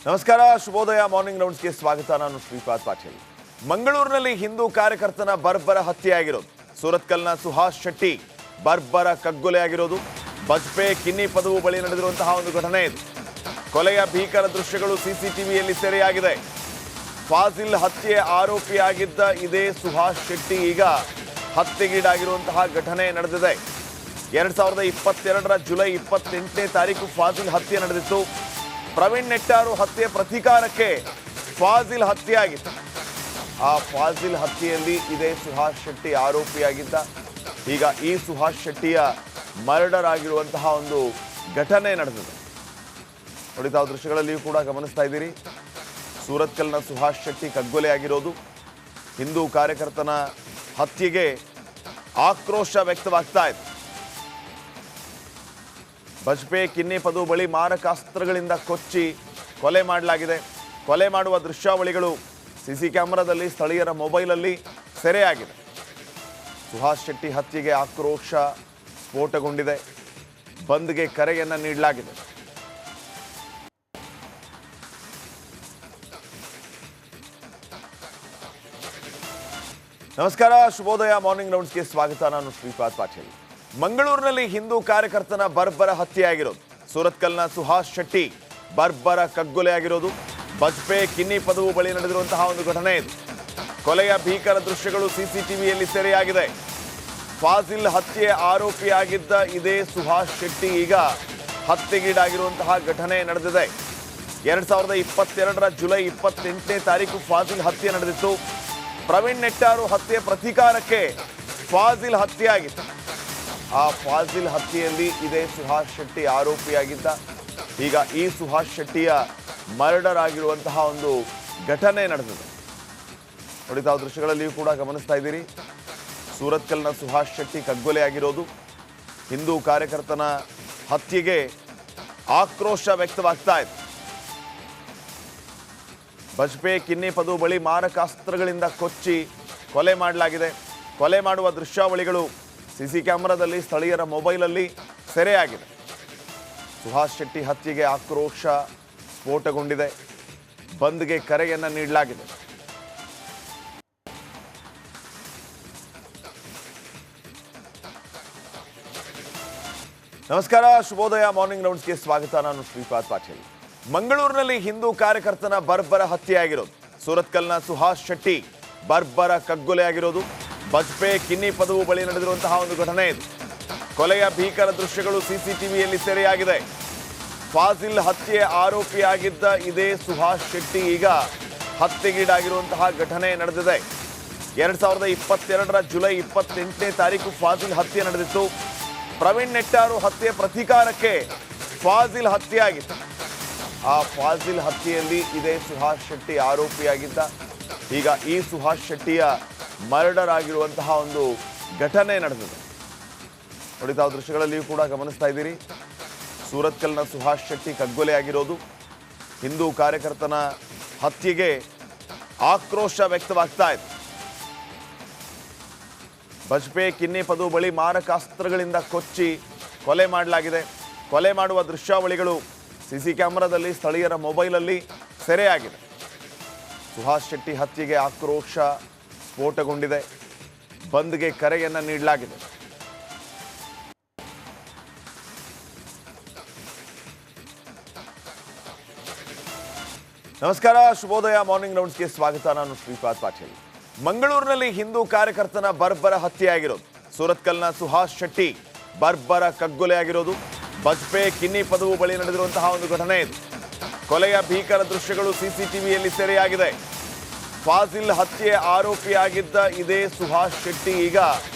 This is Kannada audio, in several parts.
ನಮಸ್ಕಾರ, ಶುಭೋದಯ ಮಾರ್ನಿಂಗ್ ರೌಂಡ್ಸ್ಗೆ ಸ್ವಾಗತ. ನಾನು ಶ್ರೀಪಾದ್ ಪಾಟೀಲ್. ಮಂಗಳೂರಿನಲ್ಲಿ ಹಿಂದೂ ಕಾರ್ಯಕರ್ತನ ಬರ್ಬರ ಹತ್ಯೆಯಾಗಿರೋದು. ಸೂರತ್ಕಲ್ನ ಸುಹಾಸ್ ಶೆಟ್ಟಿ ಬರ್ಬರ ಕಗ್ಗೊಲೆಯಾಗಿರೋದು. ಬಜ್ಪೆ ಕಿನ್ನಿ ಪದವು ಬಳಿ ನಡೆದಿರುವಂತಹ ಒಂದು ಘಟನೆ ಇದು. ಕೊಲೆಯ ಭೀಕರ ದೃಶ್ಯಗಳು ಸಿಸಿಟಿವಿಯಲ್ಲಿ ಸೆರೆಯಾಗಿದೆ. ಫಾಜಿಲ್ ಹತ್ಯೆ ಆರೋಪಿಯಾಗಿದ್ದ ಇದೇ ಸುಹಾಸ್ ಶೆಟ್ಟಿ ಈಗ ಹತ್ಯೆಗೀಡಾಗಿರುವಂತಹ ಘಟನೆ ನಡೆದಿದೆ. 2022ರ ಜುಲೈ 28ನೇ ತಾರೀಕು ಫಾಜಿಲ್ ಹತ್ಯೆ ನಡೆದಿತ್ತು. ಪ್ರವೀಣ್ ನೆಟ್ಟಾರು ಹತ್ಯೆ ಪ್ರತೀಕಾರಕ್ಕೆ ಫಾಜಿಲ್ ಹತ್ಯೆ ಆಗಿತ್ತು. ಆ ಫಾಜಿಲ್ ಹತ್ಯೆಯಲ್ಲಿ ಇದೇ ಸುಹಾಸ್ ಶೆಟ್ಟಿ ಆರೋಪಿಯಾಗಿದ್ದ. ಈಗ ಈ ಸುಹಾಸ್ ಶೆಟ್ಟಿಯ ಮರ್ಡರ್ ಆಗಿರುವಂತಹ ಒಂದು ಘಟನೆ ನಡೆದಿದೆ. ನೋಡಿ, ತಾವು ದೃಶ್ಯಗಳಲ್ಲಿಯೂ ಕೂಡ ಗಮನಿಸ್ತಾ ಇದ್ದೀರಿ. ಸೂರತ್ಕಲ್ನ ಸುಹಾಸ್ ಶೆಟ್ಟಿ ಕಗ್ಗೊಲೆಯಾಗಿರೋದು. ಹಿಂದೂ ಕಾರ್ಯಕರ್ತನ ಹತ್ಯೆಗೆ ಆಕ್ರೋಶ ವ್ಯಕ್ತವಾಗ್ತಾ ಇದೆ. ಬಜ್ಪೆ ಕಿನ್ನಿ ಪದು ಬಳಿ ಮಾರಕಾಸ್ತ್ರಗಳಿಂದ ಕೊಚ್ಚಿ ಕೊಲೆ ಮಾಡಲಾಗಿದೆ. ಕೊಲೆ ಮಾಡುವ ದೃಶ್ಯಾವಳಿಗಳು ಸಿಸಿ ಕ್ಯಾಮೆರಾದಲ್ಲಿ, ಸ್ಥಳೀಯರ ಮೊಬೈಲಲ್ಲಿ ಸೆರೆಯಾಗಿದೆ. ಸುಹಾಸ್ ಶೆಟ್ಟಿ ಹತ್ಯೆಗೆ ಆಕ್ರೋಶ ಸ್ಫೋಟಗೊಂಡಿದೆ. ಬಂದ್ಗೆ ಕರೆಯನ್ನು ನೀಡಲಾಗಿದೆ. ನಮಸ್ಕಾರ, ಶುಭೋದಯ ಮಾರ್ನಿಂಗ್ ರೌಂಡ್ಸ್ಗೆ ಸ್ವಾಗತ. ನಾನು ಶ್ರೀಪಾದ್ ಪಾಟೀಲ್. ಮಂಗಳೂರಿನಲ್ಲಿ ಹಿಂದೂ ಕಾರ್ಯಕರ್ತನ ಬರ್ಬರ ಹತ್ಯೆಯಾಗಿರೋದು. ಸೂರತ್ಕಲ್ನ ಸುಹಾಸ್ ಶೆಟ್ಟಿ ಬರ್ಬರ ಕಗ್ಗೊಲೆಯಾಗಿರೋದು. ಬಜ್ಪೆ ಕಿನ್ನಿ ಪದವು ಬಳಿ ನಡೆದಿರುವಂತಹ ಒಂದು ಘಟನೆ ಇದು. ಕೊಲೆಯ ಭೀಕರ ದೃಶ್ಯಗಳು ಸಿಸಿಟಿವಿಯಲ್ಲಿ ಸೆರೆಯಾಗಿದೆ. ಫಾಜಿಲ್ ಹತ್ಯೆ ಆರೋಪಿಯಾಗಿದ್ದ ಇದೇ ಸುಹಾಸ್ ಶೆಟ್ಟಿ ಈಗ ಹತ್ಯೆಗೀಡಾಗಿರುವಂತಹ ಘಟನೆ ನಡೆದಿದೆ. 2022ರ ಜುಲೈ 28ನೇ ತಾರೀಕು ಫಾಜಿಲ್ ಹತ್ಯೆ ನಡೆದಿತ್ತು. ಪ್ರವೀಣ್ ನೆಟ್ಟಾರು ಹತ್ಯೆ ಪ್ರತೀಕಾರಕ್ಕೆ ಫಾಜಿಲ್ ಹತ್ಯೆ ಆಗಿತ್ತು. ಆ ಫಾಜಿಲ್ ಹತ್ಯೆಯಲ್ಲಿ ಇದೇ ಸುಹಾಸ್ ಶೆಟ್ಟಿ ಆರೋಪಿಯಾಗಿದ್ದ. ಈಗ ಈ ಸುಹಾಸ್ ಶೆಟ್ಟಿಯ ಮರ್ಡರ್ ಆಗಿರುವಂತಹ ಒಂದು ಘಟನೆ ನಡೆದಿದೆ. ನೋಡಿ, ತಾವು ದೃಶ್ಯಗಳಲ್ಲಿಯೂ ಕೂಡ ಗಮನಿಸ್ತಾ ಇದ್ದೀರಿ. ಸೂರತ್ಕಲ್ನ ಸುಹಾಸ್ ಶೆಟ್ಟಿ ಕಗ್ಗೊಲೆಯಾಗಿರೋದು. ಹಿಂದೂ ಕಾರ್ಯಕರ್ತನ ಹತ್ಯೆಗೆ ಆಕ್ರೋಶ ವ್ಯಕ್ತವಾಗ್ತಾ ಇದೆ. ಬಜ್ಪೆ ಕಿನ್ನಿ ಪದು ಬಳಿ ಮಾರಕಾಸ್ತ್ರಗಳಿಂದ ಕೊಚ್ಚಿ ಕೊಲೆ ಮಾಡಲಾಗಿದೆ. ಕೊಲೆ ಮಾಡುವ ದೃಶ್ಯಾವಳಿಗಳು ಸಿಸಿ ಕ್ಯಾಮೆರಾದಲ್ಲಿ, ಸ್ಥಳೀಯರ ಮೊಬೈಲಲ್ಲಿ ಸೆರೆಯಾಗಿದೆ. ಸುಹಾಸ್ ಶೆಟ್ಟಿ ಹತ್ಯೆಗೆ ಆಕ್ರೋಶ ಸ್ಫೋಟಗೊಂಡಿದೆ. ಬಂದ್ಗೆ ಕರೆಯನ್ನು ನೀಡಲಾಗಿದೆ. ನಮಸ್ಕಾರ, ಶುಭೋದಯ ಮಾರ್ನಿಂಗ್ ರೌಂಡ್ಸ್ಗೆ ಸ್ವಾಗತ. ನಾನು ಶ್ರೀಪಾದ್ ಪಾಟೀಲ್. ಮಂಗಳೂರಿನಲ್ಲಿ ಹಿಂದೂ ಕಾರ್ಯಕರ್ತನ ಬರ್ಬರ ಹತ್ಯೆಯಾಗಿರೋದು. ಸೂರತ್ಕಲ್ನ ಸುಹಾಸ್ ಶೆಟ್ಟಿ ಬರ್ಬರ ಕಗ್ಗೊಲೆಯಾಗಿರೋದು. ಬಜ್ಪೆ ಕಿನ್ನಿ ಪದವು ಬಳಿ ನಡೆದಿರುವಂತಹ ಒಂದು ಘಟನೆ ಇದು. ಕೊಲೆಯ ಭೀಕರ ದೃಶ್ಯಗಳು ಸಿಸಿಟಿವಿಯಲ್ಲಿ ಸೆರೆಯಾಗಿದೆ. ಫಾಜಿಲ್ ಹತ್ಯೆ ಆರೋಪಿಯಾಗಿದ್ದ ಇದೇ ಸುಹಾಸ್ ಶೆಟ್ಟಿ ಈಗ ಹತ್ಯೆಗೀಡಾಗಿರುವಂತಹ ಘಟನೆ ನಡೆದಿದೆ. 2022ರ ಜುಲೈ 28ನೇ ತಾರೀಕು ಫಾಜಿಲ್ ಹತ್ಯೆ ನಡೆದಿತ್ತು. ಪ್ರವೀಣ್ ನೆಟ್ಟಾರು ಹತ್ಯೆ ಪ್ರತೀಕಾರಕ್ಕೆ ಫಾಜಿಲ್ ಹತ್ಯೆ ಆಗಿತ್ತು. ಆ ಫಾಜಿಲ್ ಹತ್ಯೆಯಲ್ಲಿ ಇದೇ ಸುಹಾಸ್ ಶೆಟ್ಟಿ ಆರೋಪಿಯಾಗಿದ್ದ. ಈಗ ಈ ಸುಹಾಸ್ ಶೆಟ್ಟಿಯ ಮರ್ಡರ್ ಆಗಿರುವಂತಹ ಒಂದು ಘಟನೆ ನಡೆದಿದೆ. ನೋಡಿ, ತಾವು ದೃಶ್ಯಗಳಲ್ಲಿಯೂ ಕೂಡ ಗಮನಿಸ್ತಾ ಇದ್ದೀರಿ. ಸೂರತ್ಕಲ್ನ ಸುಹಾಸ್ ಶೆಟ್ಟಿ ಕಗ್ಗೊಲೆಯಾಗಿರೋದು. ಹಿಂದೂ ಕಾರ್ಯಕರ್ತನ ಹತ್ಯೆಗೆ ಆಕ್ರೋಶ ವ್ಯಕ್ತವಾಗ್ತಾ ಇದೆ. ಬಜ್ಪೆ ಕಿನ್ನಿ ಪದು ಬಳಿ ಮಾರಕಾಸ್ತ್ರಗಳಿಂದ ಕೊಚ್ಚಿ ಕೊಲೆ ಮಾಡಲಾಗಿದೆ. ಕೊಲೆ ಮಾಡುವ ದೃಶ್ಯಾವಳಿಗಳು ಸಿಸಿ ಕ್ಯಾಮೆರಾದಲ್ಲಿ, ಸ್ಥಳೀಯರ ಮೊಬೈಲಲ್ಲಿ ಸೆರೆಯಾಗಿದೆ. ಸುಹಾಸ್ ಶೆಟ್ಟಿ ಹತ್ಯೆಗೆ ಆಕ್ರೋಶ ಸ್ಫೋಟಗೊಂಡಿದೆ. ಬಂದ್ಗೆ ಕರೆಯನ್ನು ನೀಡಲಾಗಿದೆ. ನಮಸ್ಕಾರ, ಶುಭೋದಯ ಮಾರ್ನಿಂಗ್ ರೌಂಡ್ಸ್ಗೆ ಸ್ವಾಗತ. ನಾನು ಶ್ರೀಪಾದ್ ಪಾಟೀಲ್. ಮಂಗಳೂರಿನಲ್ಲಿ ಹಿಂದೂ ಕಾರ್ಯಕರ್ತನ ಬರ್ಬರ ಹತ್ಯೆಯಾಗಿರೋದು. ಸೂರತ್ಕಲ್ನ ಸುಹಾಸ್ ಶೆಟ್ಟಿ ಬರ್ಬರ ಕಗ್ಗೊಲೆಯಾಗಿರೋದು. ಬಜ್ಪೆ ಕಿನ್ನಿ ಪದವು ಬಳಿ ನಡೆದಿರುವಂತಹ ಒಂದು ಘಟನೆ ಇದು. ಕೊಲೆಯ ಭೀಕರ ದೃಶ್ಯಗಳು ಸಿಸಿಟಿವಿಯಲ್ಲಿ ಸೆರೆಯಾಗಿದೆ. ಫಾಜಿಲ್ ಹತ್ಯೆ ಆರೋಪಿಯಾಗಿದ್ದ ಇದೇ ಸುಹಾಸ್ ಶೆಟ್ಟಿ ಈಗ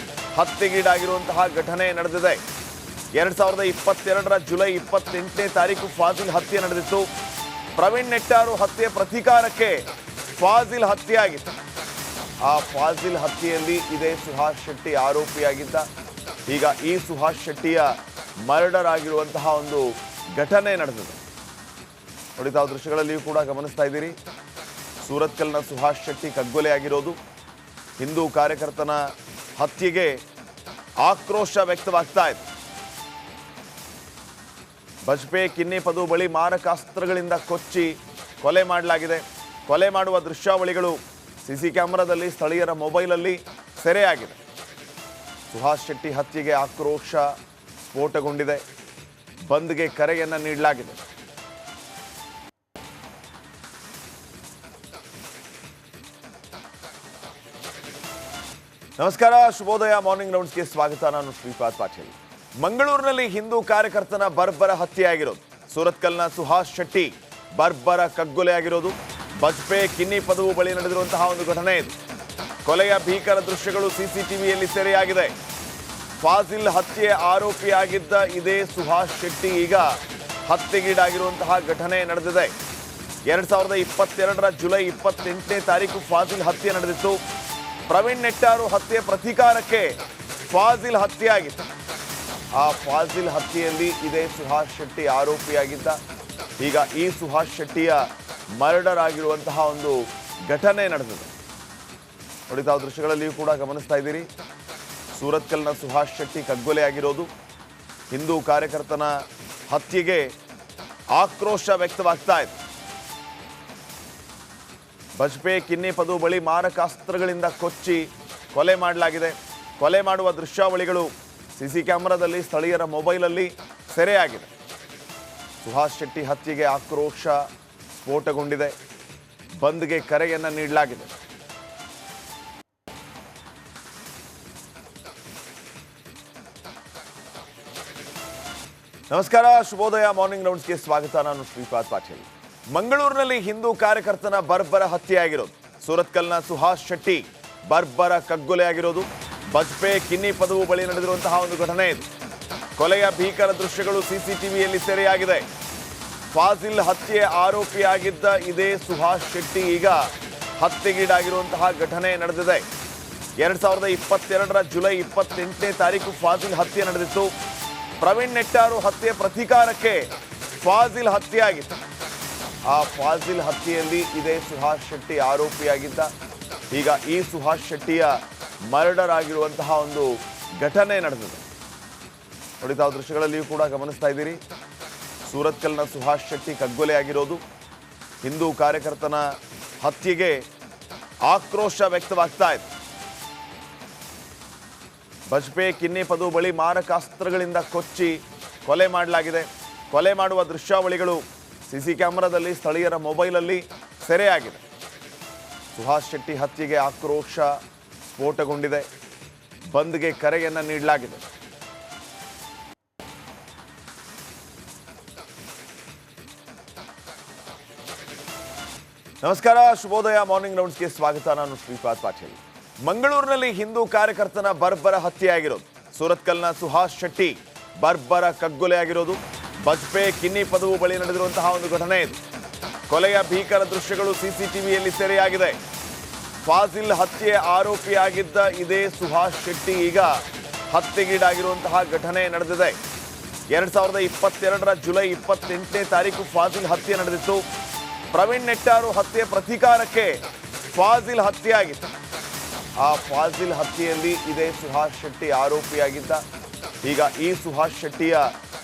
ಹತ್ಯೆಗೀಡಾಗಿರುವಂತಹ ಘಟನೆ ನಡೆದಿದೆ. 2022ರ ಜುಲೈ 28ನೇ ತಾರೀಕು ಫಾಜಿಲ್ ಹತ್ಯೆ ನಡೆದಿತ್ತು. ಪ್ರವೀಣ್ ನೆಟ್ಟಾರು ಹತ್ಯೆ ಪ್ರತೀಕಾರಕ್ಕೆ ಫಾಜಿಲ್ ಹತ್ಯೆ ಆಗಿತ್ತು. ಆ ಫಾಜಿಲ್ ಹತ್ಯೆಯಲ್ಲಿ ಇದೇ ಸುಹಾಸ್ ಶೆಟ್ಟಿ ಆರೋಪಿಯಾಗಿದ್ದ. ಈಗ ಈ ಸುಹಾಸ್ ಶೆಟ್ಟಿಯ ಮರ್ಡರ್ ಆಗಿರುವಂತಹ ಒಂದು ಘಟನೆ ನಡೆದಿದೆ. ನೋಡಿ, ತಾವು ದೃಶ್ಯಗಳಲ್ಲಿಯೂ ಕೂಡ ಗಮನಿಸ್ತಾ ಇದ್ದೀರಿ. ಸೂರತ್ಕಲ್ನ ಸುಹಾಸ್ ಶೆಟ್ಟಿ ಕಗ್ಗೊಲೆಯಾಗಿರೋದು. ಹಿಂದೂ ಕಾರ್ಯಕರ್ತನ ಹತ್ಯೆಗೆ ಆಕ್ರೋಶ ವ್ಯಕ್ತವಾಗ್ತಾ ಇದೆ. ಬಜ್ಪೆ ಕಿನ್ನಿ ಪದು ಬಳಿ ಮಾರಕಾಸ್ತ್ರಗಳಿಂದ ಕೊಚ್ಚಿ ಕೊಲೆ ಮಾಡಲಾಗಿದೆ. ಕೊಲೆ ಮಾಡುವ ದೃಶ್ಯಾವಳಿಗಳು ಸಿಸಿ ಕ್ಯಾಮೆರಾದಲ್ಲಿ ಸ್ಥಳೀಯರ ಮೊಬೈಲಲ್ಲಿ ಸೆರೆಯಾಗಿದೆ. ಸುಹಾಸ್ ಶೆಟ್ಟಿ ಹತ್ಯೆಗೆ ಆಕ್ರೋಶ ಸ್ಫೋಟಗೊಂಡಿದೆ. ಬಂದ್ಗೆ ಕರೆಯನ್ನು ನೀಡಲಾಗಿದೆ. ನಮಸ್ಕಾರ, ಶುಭೋದಯ ಮಾರ್ನಿಂಗ್ ರೌಂಡ್ಸ್ಗೆ ಸ್ವಾಗತ. ನಾನು ಶ್ರೀಪಾದ್ ಪಾಟೀಲ್. ಮಂಗಳೂರಿನಲ್ಲಿ ಹಿಂದೂ ಕಾರ್ಯಕರ್ತನ ಬರ್ಬರ ಹತ್ಯೆಯಾಗಿರೋದು. ಸೂರತ್ಕಲ್ನ ಸುಹಾಸ್ ಶೆಟ್ಟಿ ಬರ್ಬರ ಕಗ್ಗೊಲೆಯಾಗಿರೋದು. ಬಜ್ಪೆ ಕಿನ್ನಿ ಪದವು ಬಳಿ ನಡೆದಿರುವಂತಹ ಒಂದು ಘಟನೆ ಇದು. ಕೊಲೆಯ ಭೀಕರ ದೃಶ್ಯಗಳು ಸಿಸಿಟಿವಿಯಲ್ಲಿ ಸೆರೆಯಾಗಿದೆ. ಫಾಜಿಲ್ ಹತ್ಯೆ ಆರೋಪಿಯಾಗಿದ್ದ ಇದೇ ಸುಹಾಸ್ ಶೆಟ್ಟಿ ಈಗ ಹತ್ಯೆಗೀಡಾಗಿರುವಂತಹ ಘಟನೆ ನಡೆದಿದೆ. 2022ರ ಜುಲೈ 28ನೇ ತಾರೀಕು ಫಾಜಿಲ್ ಹತ್ಯೆ ನಡೆದಿತ್ತು. ಪ್ರವೀಣ್ ನೆಟ್ಟಾರು ಹತ್ಯೆ ಪ್ರತೀಕಾರಕ್ಕೆ ಫಾಜಿಲ್ ಹತ್ಯೆ ಆಗಿತ್ತು. ಆ ಫಾಜಿಲ್ ಹತ್ಯೆಯಲ್ಲಿ ಇದೇ ಸುಹಾಸ್ ಶೆಟ್ಟಿ ಆರೋಪಿಯಾಗಿದ್ದ. ಈಗ ಈ ಸುಹಾಸ್ ಶೆಟ್ಟಿಯ ಮರ್ಡರ್ ಆಗಿರುವಂತಹ ಒಂದು ಘಟನೆ ನಡೆದಿದೆ. ನೋಡಿ, ತಾವು ದೃಶ್ಯಗಳಲ್ಲಿಯೂ ಕೂಡ ಗಮನಿಸ್ತಾ ಇದ್ದೀರಿ. ಸೂರತ್ಕಲ್ನ ಸುಹಾಸ್ ಶೆಟ್ಟಿ ಕಗ್ಗೊಲೆಯಾಗಿರೋದು. ಹಿಂದೂ ಕಾರ್ಯಕರ್ತನ ಹತ್ಯೆಗೆ ಆಕ್ರೋಶ ವ್ಯಕ್ತವಾಗ್ತಾ ಇದೆ. ಬಜ್ಪೆ ಕಿನ್ನಿ ಪದು ಬಳಿ ಮಾರಕಾಸ್ತ್ರಗಳಿಂದ ಕೊಚ್ಚಿ ಕೊಲೆ ಮಾಡಲಾಗಿದೆ. ಕೊಲೆ ಮಾಡುವ ದೃಶ್ಯಾವಳಿಗಳು ಸಿಸಿ ಕ್ಯಾಮೆರಾದಲ್ಲಿ ಸ್ಥಳೀಯರ ಮೊಬೈಲಲ್ಲಿ ಸೆರೆಯಾಗಿದೆ. ಸುಹಾಸ್ ಶೆಟ್ಟಿ ಹತ್ಯೆಗೆ ಆಕ್ರೋಶ ಸ್ಫೋಟಗೊಂಡಿದೆ. ಬಂದ್ಗೆ ಕರೆಯನ್ನು ನೀಡಲಾಗಿದೆ. ನಮಸ್ಕಾರ, ಶುಭೋದಯ ಮಾರ್ನಿಂಗ್ ರೌಂಡ್ಸ್ಗೆ ಸ್ವಾಗತ. ನಾನು ಶ್ರೀಪಾದ್ ಪಾಟೀಲ್. ಮಂಗಳೂರಿನಲ್ಲಿ ಹಿಂದೂ ಕಾರ್ಯಕರ್ತನ ಬರ್ಬರ ಹತ್ಯೆಯಾಗಿರೋದು. ಸೂರತ್ಕಲ್ನ ಸುಹಾಸ್ ಶೆಟ್ಟಿ ಬರ್ಬರ ಕಗ್ಗೊಲೆಯಾಗಿರೋದು. ಬಜ್ಪೆ ಕಿನ್ನಿ ಪದವು ಬಳಿ ನಡೆದಿರುವಂತಹ ಒಂದು ಘಟನೆ ಇದು. ಕೊಲೆಯ ಭೀಕರ ದೃಶ್ಯಗಳು ಸಿಸಿಟಿವಿಯಲ್ಲಿ ಸೆರೆಯಾಗಿದೆ. ಫಾಜಿಲ್ ಹತ್ಯೆ ಆರೋಪಿಯಾಗಿದ್ದ ಇದೇ ಸುಹಾಸ್ ಶೆಟ್ಟಿ ಈಗ ಹತ್ಯೆಗೀಡಾಗಿರುವಂತಹ ಘಟನೆ ನಡೆದಿದೆ. 2022ರ ಜುಲೈ 28ನೇ ತಾರೀಕು ಫಾಜಿಲ್ ಹತ್ಯೆ ನಡೆದಿತ್ತು. ಪ್ರವೀಣ್ ನೆಟ್ಟಾರು ಹತ್ಯೆ ಪ್ರತೀಕಾರಕ್ಕೆ ಫಾಜಿಲ್ ಹತ್ಯೆ ಆಗಿತ್ತು. ಆ ಫಾಜಿಲ್ ಹತ್ಯೆಯಲ್ಲಿ ಇದೇ ಸುಹಾಸ್ ಶೆಟ್ಟಿ ಆರೋಪಿಯಾಗಿದ್ದ. ಈಗ ಈ ಸುಹಾಸ್ ಶೆಟ್ಟಿಯ ಮರ್ಡರ್ ಆಗಿರುವಂತಹ ಒಂದು ಘಟನೆ ನಡೆದಿದೆ. ನೋಡಿ, ತಾವು ದೃಶ್ಯಗಳಲ್ಲಿಯೂ ಕೂಡ ಗಮನಿಸ್ತಾ ಇದ್ದೀರಿ. ಸೂರತ್ಕಲ್ನ ಸುಹಾಸ್ ಶೆಟ್ಟಿ ಕಗ್ಗೊಲೆಯಾಗಿರೋದು. ಹಿಂದೂ ಕಾರ್ಯಕರ್ತನ ಹತ್ಯೆಗೆ ಆಕ್ರೋಶ ವ್ಯಕ್ತವಾಗ್ತಾ ಇದೆ. ಬಜ್ಪೆ ಕಿನ್ನಿ ಪದು ಬಳಿ ಮಾರಕಾಸ್ತ್ರಗಳಿಂದ ಕೊಚ್ಚಿ ಕೊಲೆ ಮಾಡಲಾಗಿದೆ. ಕೊಲೆ ಮಾಡುವ ದೃಶ್ಯಾವಳಿಗಳು ಸಿಸಿ ಕ್ಯಾಮೆರಾದಲ್ಲಿ ಸ್ಥಳೀಯರ ಮೊಬೈಲಲ್ಲಿ ಸೆರೆಯಾಗಿದೆ. ಸುಹಾಸ್ ಶೆಟ್ಟಿ ಹತ್ಯೆಗೆ ಆಕ್ರೋಶ ಸ್ಫೋಟಗೊಂಡಿದೆ. ಬಂದ್ಗೆ ಕರೆಯನ್ನು ನೀಡಲಾಗಿದೆ. ನಮಸ್ಕಾರ, ಶುಭೋದಯ ಮಾರ್ನಿಂಗ್ ರೌಂಡ್ಸ್ಗೆ ಸ್ವಾಗತ. ನಾನು ಶ್ರೀಪಾದ್ ಪಾಟೀಲ್. ಮಂಗಳೂರಿನಲ್ಲಿ ಹಿಂದೂ ಕಾರ್ಯಕರ್ತನ ಬರ್ಬರ ಹತ್ಯೆಯಾಗಿರೋದು. ಸೂರತ್ಕಲ್ನ ಸುಹಾಸ್ ಶೆಟ್ಟಿ ಬರ್ಬರ ಕಗ್ಗೊಲೆಯಾಗಿರೋದು. ಬಜ್ಪೆ ಕಿನ್ನಿ ಪದವು ಬಳಿ ನಡೆದಿರುವಂತಹ ಒಂದು ಘಟನೆ ಇದು. ಕೊಲೆಯ ಭೀಕರ ದೃಶ್ಯಗಳು ಸಿಸಿಟಿವಿಯಲ್ಲಿ ಸೆರೆಯಾಗಿದೆ. ಫಾಜಿಲ್ ಹತ್ಯೆ ಆರೋಪಿಯಾಗಿದ್ದ ಇದೇ ಸುಹಾಸ್ ಶೆಟ್ಟಿ ಈಗ ಹತ್ಯೆಗೀಡಾಗಿರುವಂತಹ ಘಟನೆ ನಡೆದಿದೆ. 2022ರ ಜುಲೈ 28ನೇ ತಾರೀಕು ಫಾಜಿಲ್ ಹತ್ಯೆ ನಡೆದಿತ್ತು. ಪ್ರವೀಣ್ ನೆಟ್ಟಾರು ಹತ್ಯೆ ಪ್ರತೀಕಾರಕ್ಕೆ ಫಾಜಿಲ್ ಹತ್ಯೆ ಆಗಿತ್ತು. ಆ ಫಾಜಿಲ್ ಹತ್ಯೆಯಲ್ಲಿ ಇದೇ ಸುಹಾಸ್ ಶೆಟ್ಟಿ ಆರೋಪಿಯಾಗಿದ್ದ. ಈಗ ಈ ಸುಹಾಸ್ ಶೆಟ್ಟಿಯ